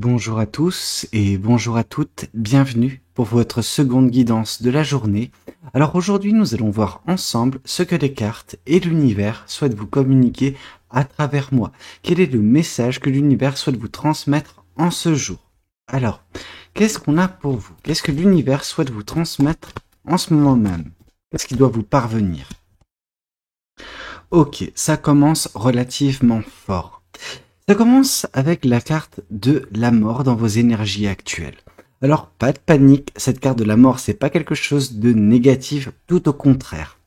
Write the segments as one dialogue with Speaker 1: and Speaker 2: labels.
Speaker 1: Bonjour à tous et bonjour à toutes, bienvenue pour votre seconde guidance de la journée. Alors aujourd'hui nous allons voir ensemble ce que les cartes et l'univers souhaitent vous communiquer à travers moi. Quel est le message que l'univers souhaite vous transmettre en ce jour? Alors, qu'est-ce qu'on a pour vous? Qu'est-ce que l'univers souhaite vous transmettre en ce moment même? Qu'est-ce qui doit vous parvenir? Ok, ça commence relativement fort. Ça commence avec la carte de la mort dans vos énergies actuelles. Alors, pas de panique, cette carte de la mort, c'est pas quelque chose de négatif, tout au contraire.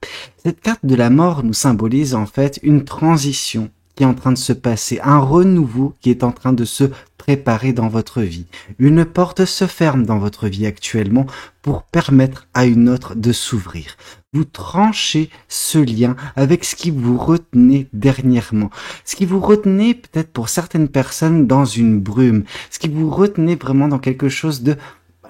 Speaker 1: Cette carte de la mort nous symbolise en fait une transition qui est en train de se passer, un renouveau qui est en train de se préparer dans votre vie. Une porte se ferme dans votre vie actuellement pour permettre à une autre de s'ouvrir. Vous tranchez ce lien avec ce qui vous retenait dernièrement. Ce qui vous retenait peut-être pour certaines personnes dans une brume. Ce qui vous retenait vraiment dans quelque chose de,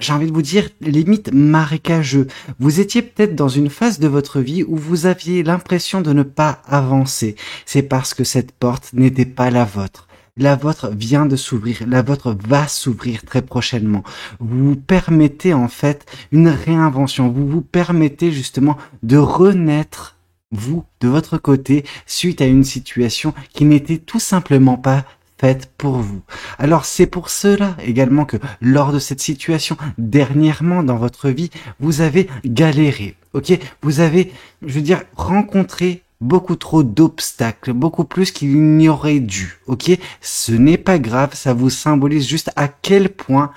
Speaker 1: j'ai envie de vous dire, limite marécageux. Vous étiez peut-être dans une phase de votre vie où vous aviez l'impression de ne pas avancer. C'est parce que cette porte n'était pas la vôtre. La vôtre vient de s'ouvrir, la vôtre va s'ouvrir très prochainement. Vous vous permettez en fait une réinvention, vous vous permettez justement de renaître, vous, de votre côté, suite à une situation qui n'était tout simplement pas faite pour vous. Alors c'est pour cela également que lors de cette situation, dernièrement dans votre vie, vous avez galéré, ok? Vous avez, je veux dire, rencontré beaucoup trop d'obstacles, beaucoup plus qu'il n'y aurait dû, ok? Ce n'est pas grave, ça vous symbolise juste à quel point,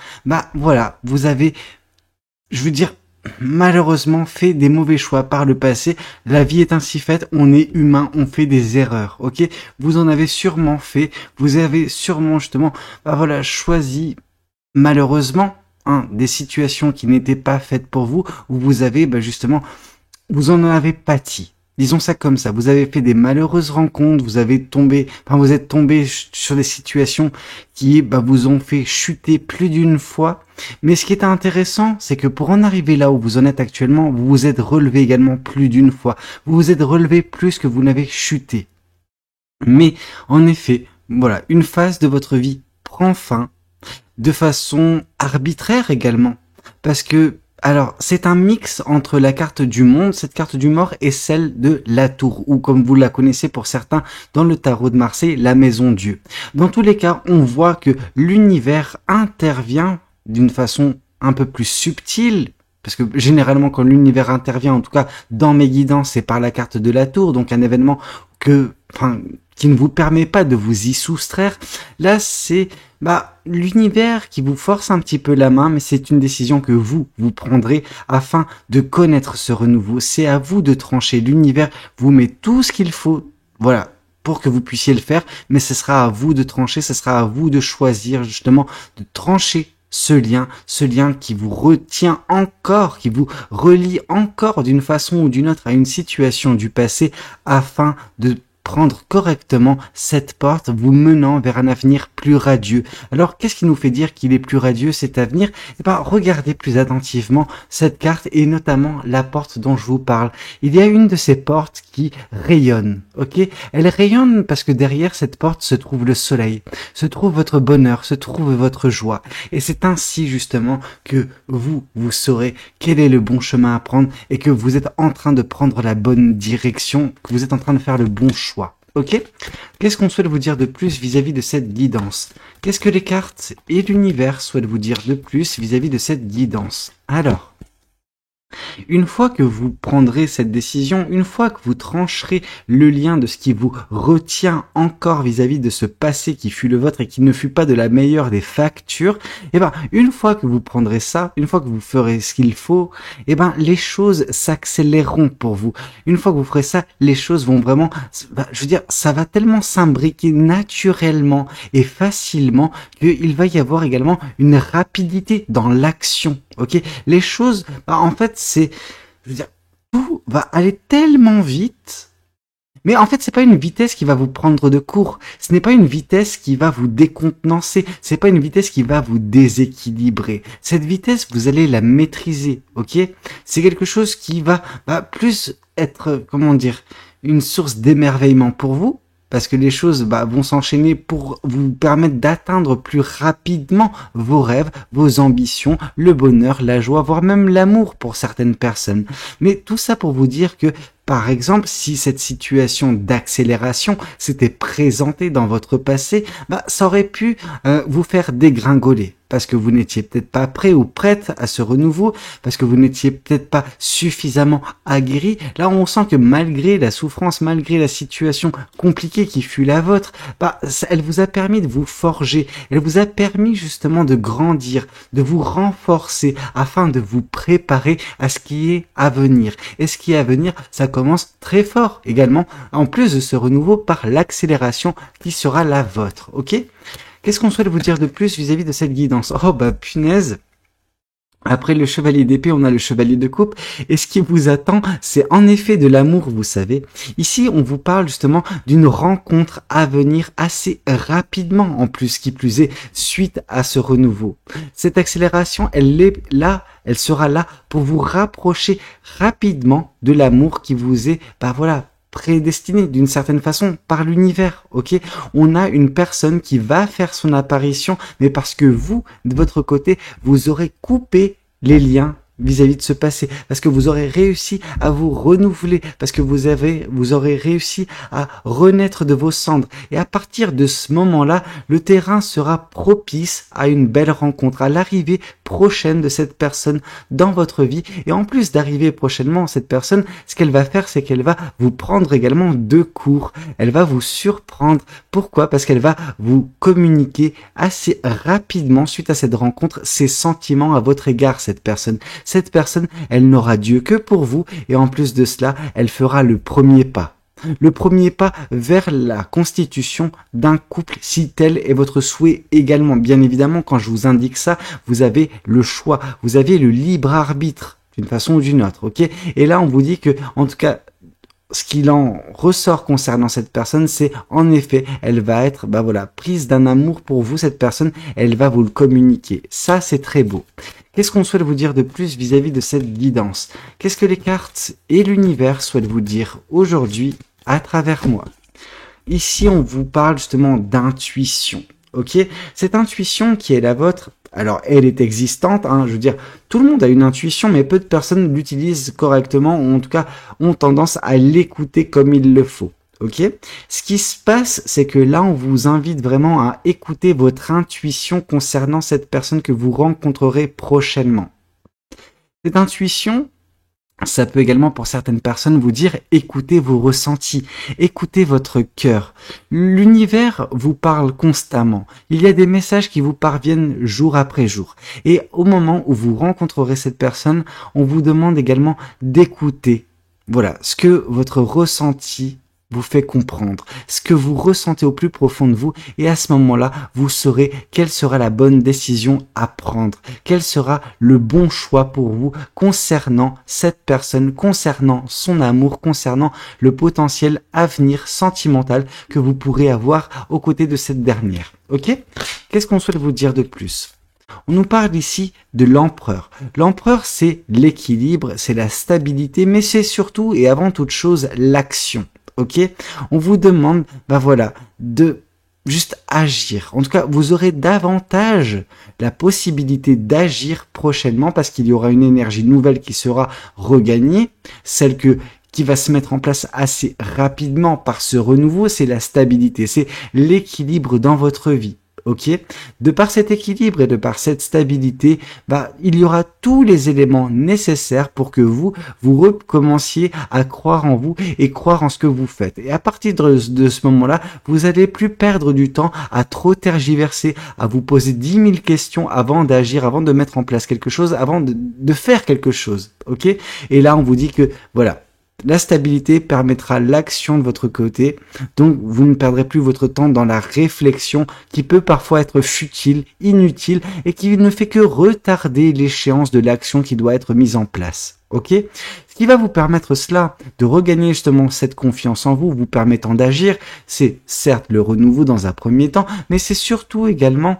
Speaker 1: voilà, vous avez, je veux dire, malheureusement fait des mauvais choix par le passé. La vie est ainsi faite, on est humain, on fait des erreurs, ok? Vous en avez sûrement fait, vous avez sûrement justement, voilà, choisi malheureusement des situations qui n'étaient pas faites pour vous, où vous avez justement, vous en avez pâti. Disons ça comme ça, vous avez fait des malheureuses rencontres, vous êtes tombé sur des situations qui vous ont fait chuter plus d'une fois. Mais ce qui est intéressant, c'est que pour en arriver là où vous en êtes actuellement, vous vous êtes relevé également plus d'une fois. Vous vous êtes relevé plus que vous n'avez chuté. Mais en effet, voilà, une phase de votre vie prend fin de façon arbitraire également. Parce que alors, c'est un mix entre la carte du monde, cette carte du mort, et celle de la tour, ou comme vous la connaissez pour certains dans le tarot de Marseille, la maison Dieu. Dans tous les cas, on voit que l'univers intervient d'une façon un peu plus subtile, parce que généralement quand l'univers intervient, en tout cas dans mes guidances, c'est par la carte de la tour, donc un événement qui ne vous permet pas de vous y soustraire. Là, c'est l'univers qui vous force un petit peu la main, mais c'est une décision que vous prendrez afin de connaître ce renouveau. C'est à vous de trancher. L'univers vous met tout ce qu'il faut, voilà, pour que vous puissiez le faire, mais ce sera à vous de trancher, ce sera à vous de choisir justement de trancher ce lien qui vous retient encore, qui vous relie encore d'une façon ou d'une autre à une situation du passé afin de prendre correctement cette porte vous menant vers un avenir plus radieux. Alors, qu'est-ce qui nous fait dire qu'il est plus radieux cet avenir? Regardez plus attentivement cette carte et notamment la porte dont je vous parle. Il y a une de ces portes qui rayonne, ok? Elle rayonne parce que derrière cette porte se trouve le soleil, se trouve votre bonheur, se trouve votre joie. Et c'est ainsi justement que vous saurez quel est le bon chemin à prendre et que vous êtes en train de prendre la bonne direction, que vous êtes en train de faire le bon choix. Ok? Qu'est-ce qu'on souhaite vous dire de plus vis-à-vis de cette guidance? Qu'est-ce que les cartes et l'univers souhaitent vous dire de plus vis-à-vis de cette guidance? Alors, une fois que vous prendrez cette décision, une fois que vous trancherez le lien de ce qui vous retient encore vis-à-vis de ce passé qui fut le vôtre et qui ne fut pas de la meilleure des factures, une fois que vous prendrez ça, une fois que vous ferez ce qu'il faut, les choses s'accéléreront pour vous. Une fois que vous ferez ça, les choses vont vraiment, je veux dire, ça va tellement s'imbriquer naturellement et facilement qu'il va y avoir également une rapidité dans l'action. Ok, les choses, en fait, je veux dire, tout va aller tellement vite. Mais en fait, c'est pas une vitesse qui va vous prendre de court. Ce n'est pas une vitesse qui va vous décontenancer. C'est pas une vitesse qui va vous déséquilibrer. Cette vitesse, vous allez la maîtriser. Ok, c'est quelque chose qui va plus être, une source d'émerveillement pour vous. parce que les choses vont s'enchaîner pour vous permettre d'atteindre plus rapidement vos rêves, vos ambitions, le bonheur, la joie, voire même l'amour pour certaines personnes. Mais tout ça pour vous dire que, par exemple, si cette situation d'accélération s'était présentée dans votre passé, ça aurait pu vous faire dégringoler. Parce que vous n'étiez peut-être pas prêt ou prête à ce renouveau, parce que vous n'étiez peut-être pas suffisamment aguerri. Là, on sent que malgré la souffrance, malgré la situation compliquée qui fut la vôtre, elle vous a permis de vous forger, elle vous a permis justement de grandir, de vous renforcer afin de vous préparer à ce qui est à venir. Et ce qui est à venir, ça commence très fort également, en plus de ce renouveau par l'accélération qui sera la vôtre, ok ? Qu'est-ce qu'on souhaite vous dire de plus vis-à-vis de cette guidance? Oh punaise. Après le chevalier d'épée, on a le chevalier de coupe. Et ce qui vous attend, c'est en effet de l'amour, vous savez. Ici, on vous parle justement d'une rencontre à venir assez rapidement, en plus, qui plus est, suite à ce renouveau. Cette accélération, elle sera là pour vous rapprocher rapidement de l'amour qui vous est, prédestiné d'une certaine façon par l'univers, ok? On a une personne qui va faire son apparition, mais parce que vous, de votre côté, vous aurez coupé les liens vis-à-vis de ce passé, parce que vous aurez réussi à vous renouveler, parce que vous aurez réussi à renaître de vos cendres. Et à partir de ce moment-là, le terrain sera propice à une belle rencontre, à l'arrivée prochaine de cette personne dans votre vie. Et en plus d'arriver prochainement, cette personne, ce qu'elle va faire, c'est qu'elle va vous prendre également de court. Elle va vous surprendre. Pourquoi? Parce qu'elle va vous communiquer assez rapidement, suite à cette rencontre, ses sentiments à votre égard, cette personne. Cette personne, elle n'aura Dieu que pour vous, et en plus de cela, elle fera le premier pas. Le premier pas vers la constitution d'un couple, si tel est votre souhait également. Bien évidemment, quand je vous indique ça, vous avez le choix, vous avez le libre arbitre, d'une façon ou d'une autre, ok? Et là, on vous dit que, en tout cas, ce qu'il en ressort concernant cette personne, c'est en effet, elle va être prise d'un amour pour vous, cette personne, elle va vous le communiquer. Ça, c'est très beau. Qu'est-ce qu'on souhaite vous dire de plus vis-à-vis de cette guidance? Qu'est-ce que les cartes et l'univers souhaitent vous dire aujourd'hui à travers moi? Ici, on vous parle justement d'intuition, ok? Cette intuition qui est la vôtre, alors elle est existante, je veux dire, tout le monde a une intuition, mais peu de personnes l'utilisent correctement, ou en tout cas ont tendance à l'écouter comme il le faut. Ok? Ce qui se passe, c'est que là, on vous invite vraiment à écouter votre intuition concernant cette personne que vous rencontrerez prochainement. Cette intuition, ça peut également pour certaines personnes vous dire écoutez vos ressentis, écoutez votre cœur. L'univers vous parle constamment. Il y a des messages qui vous parviennent jour après jour. Et au moment où vous rencontrerez cette personne, on vous demande également d'écouter. Voilà, ce que votre ressenti vous fait comprendre, ce que vous ressentez au plus profond de vous, et à ce moment-là, vous saurez quelle sera la bonne décision à prendre, quel sera le bon choix pour vous concernant cette personne, concernant son amour, concernant le potentiel avenir sentimental que vous pourrez avoir aux côtés de cette dernière. Ok? Qu'est-ce qu'on souhaite vous dire de plus? On nous parle ici de l'empereur. L'empereur, c'est l'équilibre, c'est la stabilité, mais c'est surtout et avant toute chose l'action. Ok, on vous demande, de juste agir. En tout cas, vous aurez davantage la possibilité d'agir prochainement parce qu'il y aura une énergie nouvelle qui sera regagnée, celle qui va se mettre en place assez rapidement par ce renouveau, c'est la stabilité, c'est l'équilibre dans votre vie. Ok, de par cet équilibre et de par cette stabilité, il y aura tous les éléments nécessaires pour que vous recommenciez à croire en vous et croire en ce que vous faites. Et à partir de ce moment-là, vous allez plus perdre du temps à trop tergiverser, à vous poser 10 000 questions avant d'agir, avant de mettre en place quelque chose, avant de faire quelque chose. Ok, et là on vous dit que la stabilité permettra l'action de votre côté, donc vous ne perdrez plus votre temps dans la réflexion qui peut parfois être futile, inutile et qui ne fait que retarder l'échéance de l'action qui doit être mise en place. Ok? Ce qui va vous permettre cela, de regagner justement cette confiance en vous, vous permettant d'agir, c'est certes le renouveau dans un premier temps, mais c'est surtout également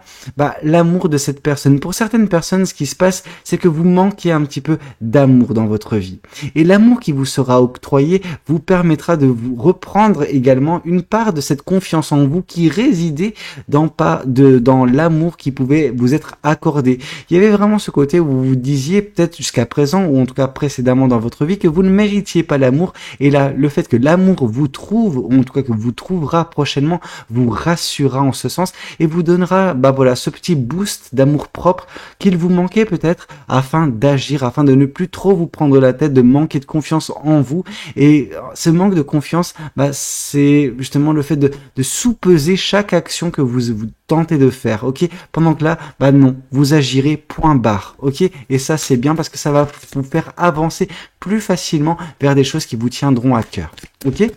Speaker 1: l'amour de cette personne. Pour certaines personnes, ce qui se passe, c'est que vous manquez un petit peu d'amour dans votre vie. Et l'amour qui vous sera octroyé vous permettra de vous reprendre également une part de cette confiance en vous qui résidait dans l'amour qui pouvait vous être accordé. Il y avait vraiment ce côté où vous vous disiez peut-être jusqu'à présent, ou en tout cas précédemment dans votre vie, que vous ne méritiez pas l'amour. Et là, le fait que l'amour vous trouve, ou en tout cas que vous trouvera prochainement, vous rassurera en ce sens et vous donnera ce petit boost d'amour propre qu'il vous manquait peut-être afin d'agir, afin de ne plus trop vous prendre la tête, de manquer de confiance en vous. Et ce manque de confiance, c'est justement le fait de sous-peser chaque action que vous tentez de faire, ok? Pendant que là, non, vous agirez point barre, ok? Et ça, c'est bien parce que ça va vous faire avancer plus facilement vers des choses qui vous tiendront à cœur, ok?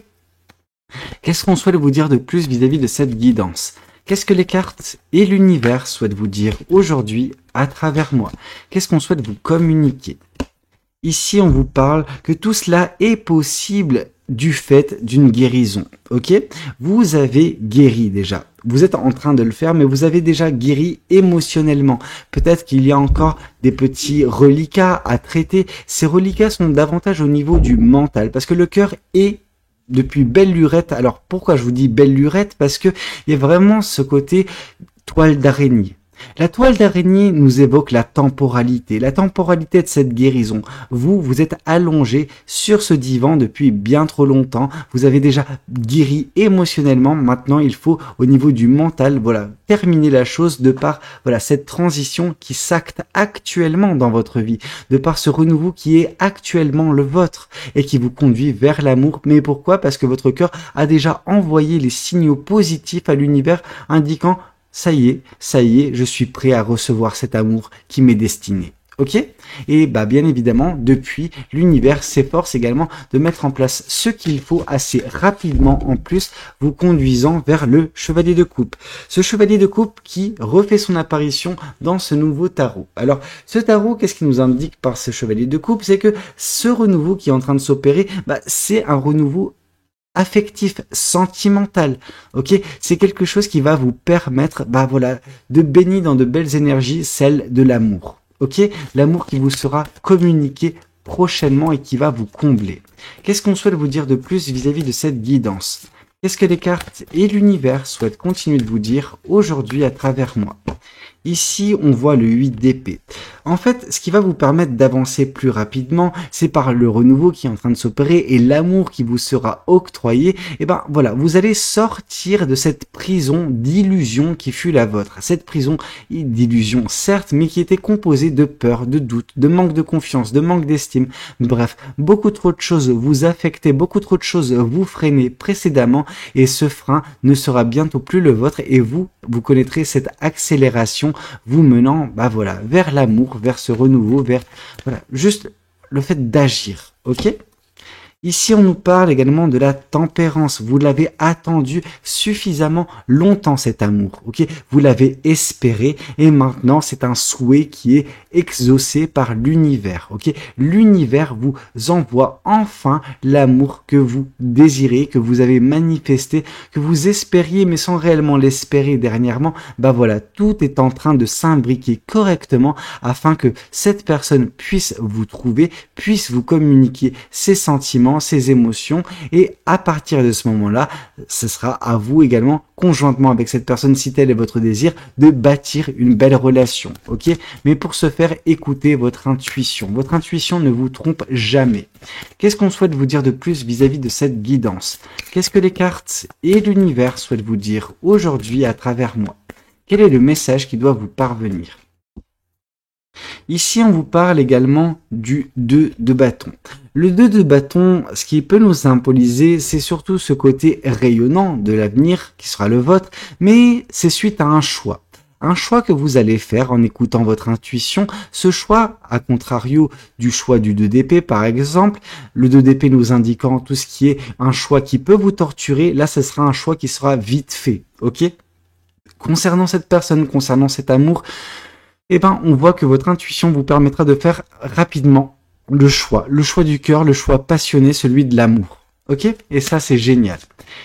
Speaker 1: Qu'est-ce qu'on souhaite vous dire de plus vis-à-vis de cette guidance? Qu'est-ce que les cartes et l'univers souhaitent vous dire aujourd'hui à travers moi? Qu'est-ce qu'on souhaite vous communiquer? Ici, on vous parle que tout cela est possible du fait d'une guérison, ok? Vous avez guéri déjà. Vous êtes en train de le faire, mais vous avez déjà guéri émotionnellement. Peut-être qu'il y a encore des petits reliquats à traiter. Ces reliquats sont davantage au niveau du mental, parce que le cœur est depuis belle lurette. Alors pourquoi je vous dis belle lurette? Parce que il y a vraiment ce côté toile d'araignée. La toile d'araignée nous évoque la temporalité de cette guérison. Vous êtes allongé sur ce divan depuis bien trop longtemps. Vous avez déjà guéri émotionnellement. Maintenant, il faut, au niveau du mental, terminer la chose de par, cette transition qui s'acte actuellement dans votre vie, de par ce renouveau qui est actuellement le vôtre et qui vous conduit vers l'amour. Mais pourquoi? Parce que votre cœur a déjà envoyé les signaux positifs à l'univers indiquant ça y est, je suis prêt à recevoir cet amour qui m'est destiné. Ok? Et bien évidemment, depuis, l'univers s'efforce également de mettre en place ce qu'il faut assez rapidement en plus, vous conduisant vers le chevalier de coupe. Ce chevalier de coupe qui refait son apparition dans ce nouveau tarot. Alors, ce tarot, qu'est-ce qu'il nous indique par ce chevalier de coupe? C'est que ce renouveau qui est en train de s'opérer, c'est un renouveau affectif, sentimental, ok? C'est quelque chose qui va vous permettre, de baigner dans de belles énergies, celle de l'amour, ok? L'amour qui vous sera communiqué prochainement et qui va vous combler. Qu'est-ce qu'on souhaite vous dire de plus vis-à-vis de cette guidance? Qu'est-ce que les cartes et l'univers souhaitent continuer de vous dire aujourd'hui à travers moi? Ici, on voit le 8 d'épée. En fait, ce qui va vous permettre d'avancer plus rapidement, c'est par le renouveau qui est en train de s'opérer et l'amour qui vous sera octroyé. Et vous allez sortir de cette prison d'illusion qui fut la vôtre. Cette prison d'illusion, certes, mais qui était composée de peur, de doute, de manque de confiance, de manque d'estime. Bref, beaucoup trop de choses vous affectaient, beaucoup trop de choses vous freinaient précédemment et ce frein ne sera bientôt plus le vôtre et vous connaîtrez cette accélération vous menant vers l'amour, vers ce renouveau, vers juste le fait d'agir, ok? Ici, on nous parle également de la tempérance. Vous l'avez attendu suffisamment longtemps, cet amour, ok? Vous l'avez espéré et maintenant, c'est un souhait qui est exaucé par l'univers, ok? L'univers vous envoie enfin l'amour que vous désirez, que vous avez manifesté, que vous espériez, mais sans réellement l'espérer dernièrement. Tout est en train de s'imbriquer correctement afin que cette personne puisse vous trouver, puisse vous communiquer ses sentiments, ses émotions et à partir de ce moment-là, ce sera à vous également, conjointement avec cette personne, si tel est votre désir, de bâtir une belle relation, ok? Mais pour ce faire, écoutez votre intuition. Votre intuition ne vous trompe jamais. Qu'est-ce qu'on souhaite vous dire de plus vis-à-vis de cette guidance? Qu'est-ce que les cartes et l'univers souhaitent vous dire aujourd'hui à travers moi? Quel est le message qui doit vous parvenir? Ici, on vous parle également du 2 de bâton. Le 2 de bâton, ce qui peut nous symboliser, c'est surtout ce côté rayonnant de l'avenir qui sera le vôtre, mais c'est suite à un choix. Un choix que vous allez faire en écoutant votre intuition. Ce choix, à contrario du choix du 2 d'épée par exemple, le 2 d'épée nous indiquant tout ce qui est un choix qui peut vous torturer, là ce sera un choix qui sera vite fait, ok? Concernant cette personne, concernant cet amour, on voit que votre intuition vous permettra de faire rapidement le choix du cœur, le choix passionné, celui de l'amour. Ok? Et ça, c'est génial.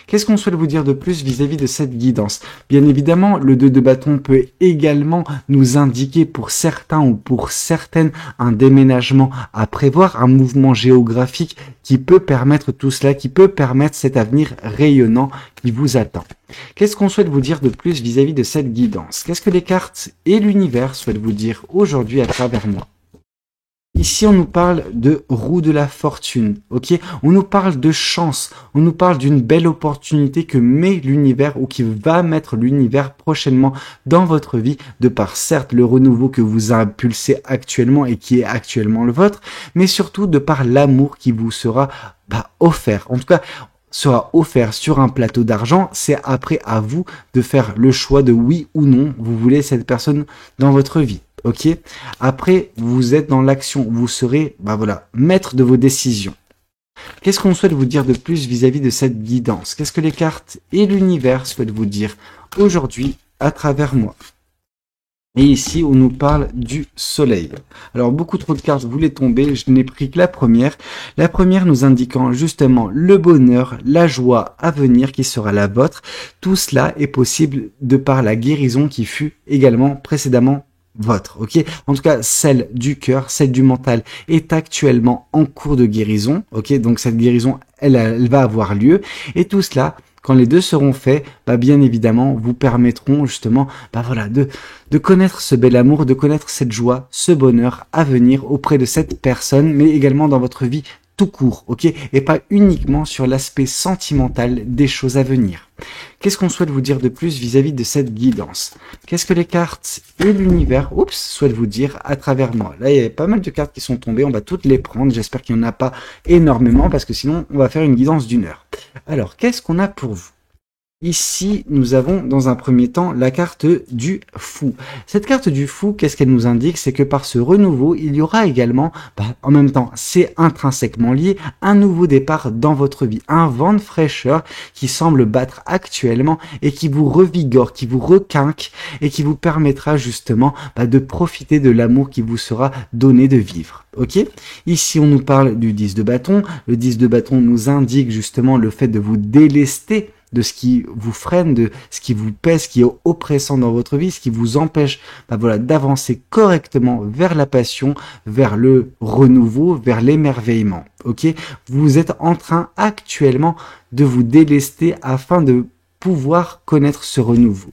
Speaker 1: Qu'est-ce qu'on souhaite vous dire de plus vis-à-vis de cette guidance? Bien évidemment, le 2 de bâton peut également nous indiquer pour certains ou pour certaines un déménagement à prévoir, un mouvement géographique qui peut permettre tout cela, qui peut permettre cet avenir rayonnant qui vous attend. Qu'est-ce qu'on souhaite vous dire de plus vis-à-vis de cette guidance? Qu'est-ce que les cartes et l'univers souhaitent vous dire aujourd'hui à travers moi? Ici, on nous parle de roue de la fortune, ok? On nous parle de chance, on nous parle d'une belle opportunité que met l'univers ou qui va mettre l'univers prochainement dans votre vie, de par certes le renouveau que vous impulsez actuellement et qui est actuellement le vôtre, mais surtout de par l'amour qui vous sera offert. En tout cas, sera offert sur un plateau d'argent, c'est après à vous de faire le choix de oui ou non, vous voulez cette personne dans votre vie. Ok. Après, vous êtes dans l'action. Vous serez, maître de vos décisions. Qu'est-ce qu'on souhaite vous dire de plus vis-à-vis de cette guidance? Qu'est-ce que les cartes et l'univers souhaitent vous dire aujourd'hui à travers moi? Et ici, on nous parle du soleil. Alors, beaucoup trop de cartes voulaient tomber. Je n'ai pris que la première. La première nous indiquant justement le bonheur, la joie à venir qui sera la vôtre. Tout cela est possible de par la guérison qui fut également précédemment votre, ok? En tout cas, celle du cœur, celle du mental est actuellement en cours de guérison, ok? Donc cette guérison, elle va avoir lieu. Et tout cela, quand les deux seront faits, bien évidemment, vous permettront justement, de connaître ce bel amour, de connaître cette joie, ce bonheur à venir auprès de cette personne, mais également dans votre vie tout court, ok? Et pas uniquement sur l'aspect sentimental des choses à venir. Qu'est-ce qu'on souhaite vous dire de plus vis-à-vis de cette guidance? Qu'est-ce que les cartes et l'univers, souhaitent vous dire à travers moi? Là, il y a pas mal de cartes qui sont tombées, on va toutes les prendre. J'espère qu'il n'y en a pas énormément parce que sinon, on va faire une guidance d'1 heure. Alors, qu'est-ce qu'on a pour vous? Ici, nous avons dans un premier temps la carte du fou. Cette carte du fou, qu'est-ce qu'elle nous indique? C'est que par ce renouveau, il y aura également, en même temps, c'est intrinsèquement lié, un nouveau départ dans votre vie. Un vent de fraîcheur qui semble battre actuellement et qui vous revigore, qui vous requinque et qui vous permettra justement de profiter de l'amour qui vous sera donné de vivre. Ok? Ici, on nous parle du 10 de bâton. Le 10 de bâton nous indique justement le fait de vous délester de ce qui vous freine, de ce qui vous pèse, ce qui est oppressant dans votre vie, ce qui vous empêche d'avancer correctement vers la passion, vers le renouveau, vers l'émerveillement. Ok? Vous êtes en train actuellement de vous délester afin de pouvoir connaître ce renouveau.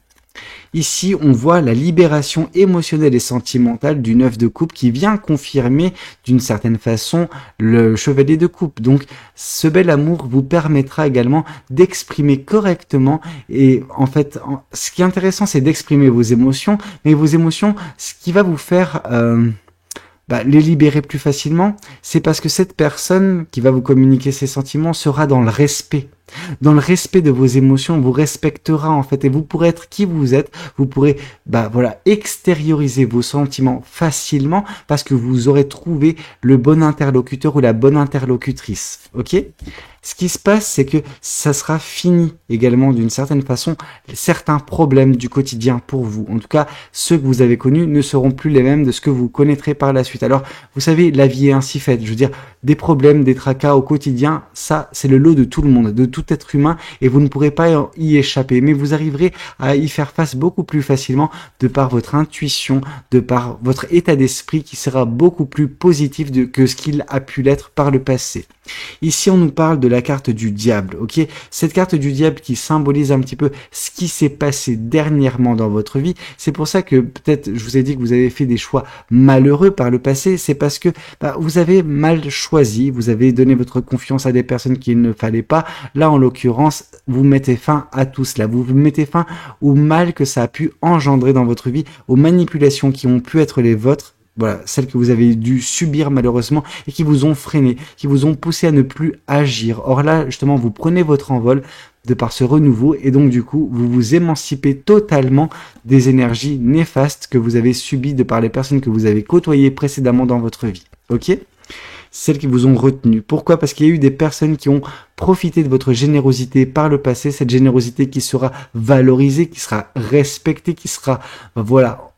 Speaker 1: Ici, on voit la libération émotionnelle et sentimentale du 9 de coupe qui vient confirmer d'une certaine façon le chevalier de coupe. Donc, ce bel amour vous permettra également d'exprimer correctement et en fait, ce qui est intéressant, c'est d'exprimer vos émotions, mais vos émotions, ce qui va vous faire les libérer plus facilement, c'est parce que cette personne qui va vous communiquer ses sentiments sera dans le respect. Dans le respect de vos émotions, vous respectera en fait et vous pourrez être qui vous êtes, vous pourrez extérioriser vos sentiments facilement parce que vous aurez trouvé le bon interlocuteur ou la bonne interlocutrice. Ok? Ce qui se passe, c'est que ça sera fini également d'une certaine façon certains problèmes du quotidien pour vous. En tout cas, ceux que vous avez connus ne seront plus les mêmes de ce que vous connaîtrez par la suite. Alors, vous savez, la vie est ainsi faite. Je veux dire, des problèmes, des tracas au quotidien, ça, c'est le lot de tout le monde, de tout être humain et vous ne pourrez pas y échapper. Mais vous arriverez à y faire face beaucoup plus facilement de par votre intuition, de par votre état d'esprit qui sera beaucoup plus positif que ce qu'il a pu l'être par le passé. Ici, on nous parle de la carte du diable, ok? Cette carte du diable qui symbolise un petit peu ce qui s'est passé dernièrement dans votre vie. C'est pour ça que peut-être, je vous ai dit que vous avez fait des choix malheureux par le passé. C'est parce que vous avez mal choisi, vous avez donné votre confiance à des personnes qu'il ne fallait pas. Là, en l'occurrence, vous mettez fin à tout cela. Vous mettez fin au mal que ça a pu engendrer dans votre vie, aux manipulations qui ont pu être les vôtres. Voilà, celles que vous avez dû subir malheureusement et qui vous ont freiné, qui vous ont poussé à ne plus agir. Or là, justement, vous prenez votre envol de par ce renouveau et donc du coup, vous vous émancipez totalement des énergies néfastes que vous avez subies de par les personnes que vous avez côtoyées précédemment dans votre vie. Ok ? Celles qui vous ont retenu. Pourquoi? Parce qu'il y a eu des personnes qui ont profité de votre générosité par le passé, cette générosité qui sera valorisée, qui sera respectée, qui sera,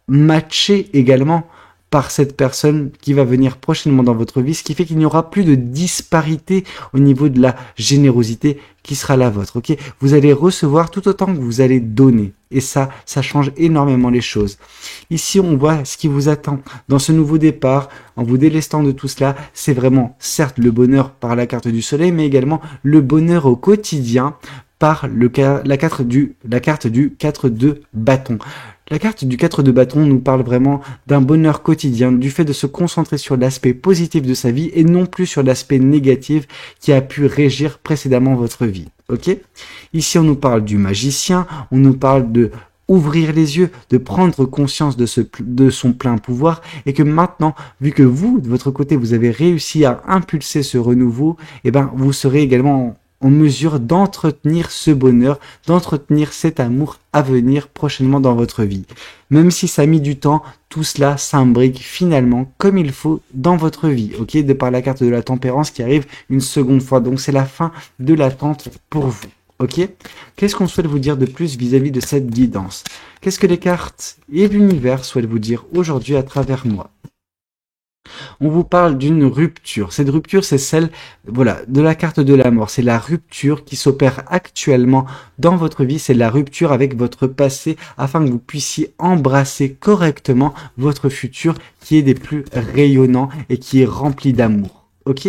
Speaker 1: matchée également par cette personne qui va venir prochainement dans votre vie, ce qui fait qu'il n'y aura plus de disparité au niveau de la générosité qui sera la vôtre, ok? Vous allez recevoir tout autant que vous allez donner. Et ça change énormément les choses. Ici, on voit ce qui vous attend dans ce nouveau départ, en vous délestant de tout cela. C'est vraiment, certes, le bonheur par la carte du soleil, mais également le bonheur au quotidien par la carte du 4 de bâton. La carte du 4 de bâton nous parle vraiment d'un bonheur quotidien, du fait de se concentrer sur l'aspect positif de sa vie et non plus sur l'aspect négatif qui a pu régir précédemment votre vie. Ok? Ici, on nous parle du magicien, on nous parle de ouvrir les yeux, de prendre conscience de son plein pouvoir et que maintenant, vu que vous, de votre côté, vous avez réussi à impulser ce renouveau, eh ben, vous serez également en mesure d'entretenir ce bonheur, d'entretenir cet amour à venir prochainement dans votre vie. Même si ça a mis du temps, tout cela s'imbrique finalement comme il faut dans votre vie, ok? De par la carte de la tempérance qui arrive une seconde fois. Donc c'est la fin de l'attente pour vous, ok? Qu'est-ce qu'on souhaite vous dire de plus vis-à-vis de cette guidance? Qu'est-ce que les cartes et l'univers souhaitent vous dire aujourd'hui à travers moi? On vous parle d'une rupture. Cette rupture, c'est celle, voilà, de la carte de la mort. C'est la rupture qui s'opère actuellement dans votre vie. C'est la rupture avec votre passé afin que vous puissiez embrasser correctement votre futur qui est des plus rayonnants et qui est rempli d'amour. Ok?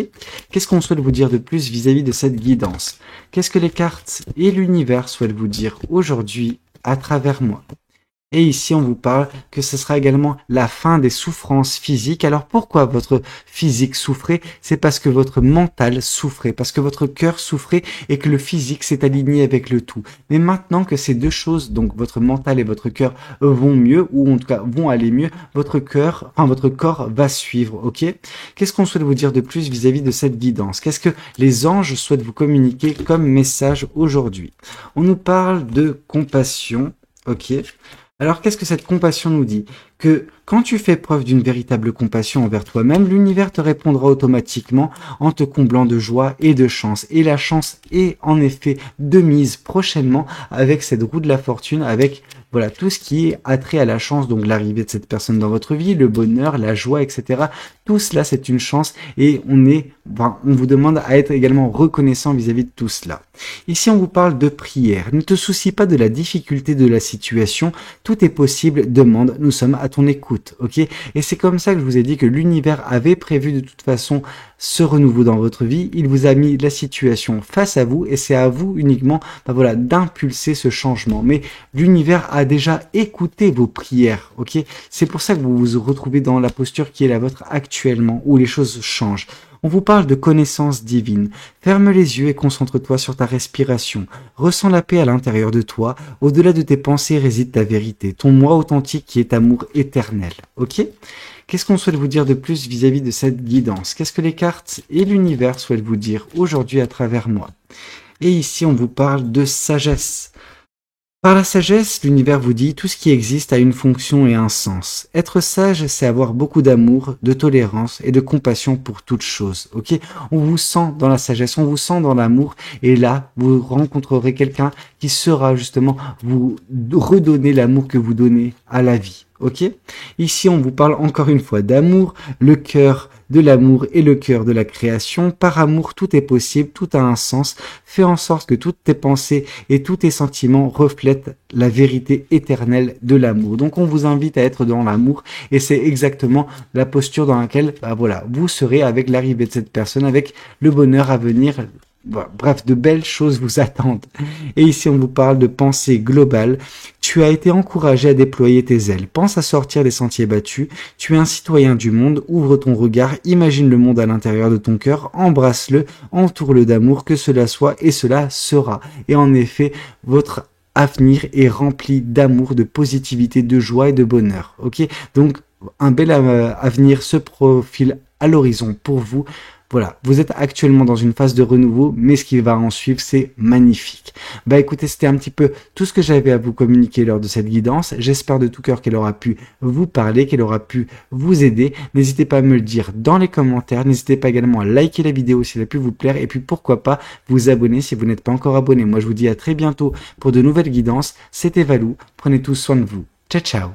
Speaker 1: Qu'est-ce qu'on souhaite vous dire de plus vis-à-vis de cette guidance? Qu'est-ce que les cartes et l'univers souhaitent vous dire aujourd'hui à travers moi? Et ici, on vous parle que ce sera également la fin des souffrances physiques. Alors pourquoi votre physique souffrait? C'est parce que votre mental souffrait, parce que votre cœur souffrait et que le physique s'est aligné avec le tout. Mais maintenant que ces deux choses, donc votre mental et votre cœur, vont mieux, ou en tout cas vont aller mieux, votre corps va suivre, ok? Qu'est-ce qu'on souhaite vous dire de plus vis-à-vis de cette guidance? Qu'est-ce que les anges souhaitent vous communiquer comme message aujourd'hui? On nous parle de compassion, ok? Alors, qu'est-ce que cette compassion nous dit? Que quand tu fais preuve d'une véritable compassion envers toi-même, l'univers te répondra automatiquement en te comblant de joie et de chance. Et la chance est en effet de mise prochainement avec cette roue de la fortune, avec voilà tout ce qui est attrait à la chance, donc l'arrivée de cette personne dans votre vie, le bonheur, la joie, etc. Tout cela, c'est une chance et on vous demande à être également reconnaissant vis-à-vis de tout cela. Ici, on vous parle de prière. Ne te soucie pas de la difficulté de la situation. Tout est possible. Demande. Nous sommes à ton écoute. Ok? Et c'est comme ça que je vous ai dit que l'univers avait prévu de toute façon ce renouveau dans votre vie. Il vous a mis la situation face à vous et c'est à vous uniquement, d'impulser ce changement. Mais l'univers a déjà écouté vos prières. Ok? C'est pour ça que vous vous retrouvez dans la posture qui est la vôtre actuellement, où les choses changent. On vous parle de connaissance divine. Ferme les yeux et concentre-toi sur ta respiration. Ressens la paix à l'intérieur de toi. Au-delà de tes pensées réside ta vérité, ton moi authentique qui est amour éternel. Ok? Qu'est-ce qu'on souhaite vous dire de plus vis-à-vis de cette guidance? Qu'est-ce que les cartes et l'univers souhaitent vous dire aujourd'hui à travers moi? Et ici, on vous parle de sagesse. Par la sagesse, l'univers vous dit tout ce qui existe a une fonction et un sens. Être sage, c'est avoir beaucoup d'amour, de tolérance et de compassion pour toute chose. Ok? On vous sent dans la sagesse, on vous sent dans l'amour et là, vous rencontrerez quelqu'un qui saura justement vous redonner l'amour que vous donnez à la vie. Ok? Ici, on vous parle encore une fois d'amour, le cœur de l'amour et le cœur de la création. Par amour, tout est possible, tout a un sens. Fais en sorte que toutes tes pensées et tous tes sentiments reflètent la vérité éternelle de l'amour. Donc, on vous invite à être dans l'amour et c'est exactement la posture dans laquelle, vous serez avec l'arrivée de cette personne, avec le bonheur à venir. Bref, de belles choses vous attendent. Et ici, on vous parle de pensée globale. Tu as été encouragé à déployer tes ailes. Pense à sortir des sentiers battus. Tu es un citoyen du monde. Ouvre ton regard. Imagine le monde à l'intérieur de ton cœur. Embrasse-le. Entoure-le d'amour. Que cela soit et cela sera. Et en effet, votre avenir est rempli d'amour, de positivité, de joie et de bonheur. Ok? Donc, un bel avenir se profile à l'horizon pour vous. Voilà, vous êtes actuellement dans une phase de renouveau, mais ce qui va en suivre, c'est magnifique. Écoutez, c'était un petit peu tout ce que j'avais à vous communiquer lors de cette guidance. J'espère de tout cœur qu'elle aura pu vous parler, qu'elle aura pu vous aider. N'hésitez pas à me le dire dans les commentaires. N'hésitez pas également à liker la vidéo si elle a pu vous plaire. Et puis pourquoi pas vous abonner si vous n'êtes pas encore abonné. Moi, je vous dis à très bientôt pour de nouvelles guidances. C'était Valou. Prenez tous soin de vous. Ciao, ciao.